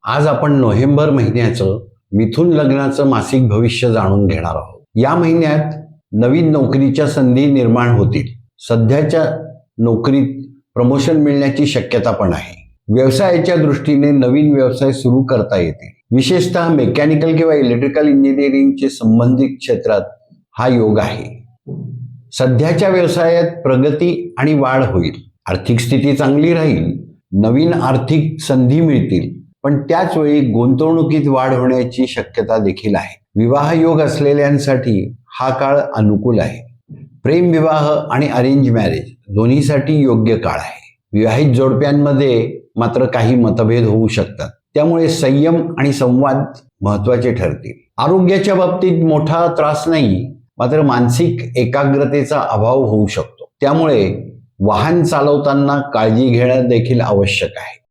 आज आपण नोव्हेंबर महिन्याचं मिथुन लग्नाचं मासिक भविष्य जाणून घेणार आहोत। या महिन्यात नवीन नोकरीच्या संधी निर्माण होतील। सध्याच्या नोकरीत प्रमोशन मिळण्याची शक्यता पण आहे। व्यवसायाच्या दृष्टीने नवीन व्यवसाय सुरू करता येतील। विशेषतः मेकॅनिकल किंवा इलेक्ट्रिकल इंजिनिअरिंगचे संबंधित क्षेत्रात हा योग आहे। सध्याच्या व्यवसायात प्रगती आणि वाढ होईल। आर्थिक स्थिती चांगली राहील। नवीन आर्थिक संधी मिळतील, पण त्याच वेळी गुंतवणुकीत वाढ होण्याची शक्यता देखील आहे। विवाह योग असलेल्यांसाठी हा काळ अनुकूल आहे। प्रेम विवाह आणि अरेंज मॅरेज दोन्हीसाठी योग्य काळ आहे। विवाहित जोडप्यांमध्ये मात्र काही मतभेद होऊ शकतात, त्यामुळे संयम आणि संवाद महत्त्वाचे ठरतील। आरोग्याच्या बाबतीत मोठा त्रास नाही, मात्र मानसिक एकाग्रतेचा अभाव होऊ शकतो, त्यामुळे वाहन चालवताना काळजी घेणं देखील आवश्यक आहे।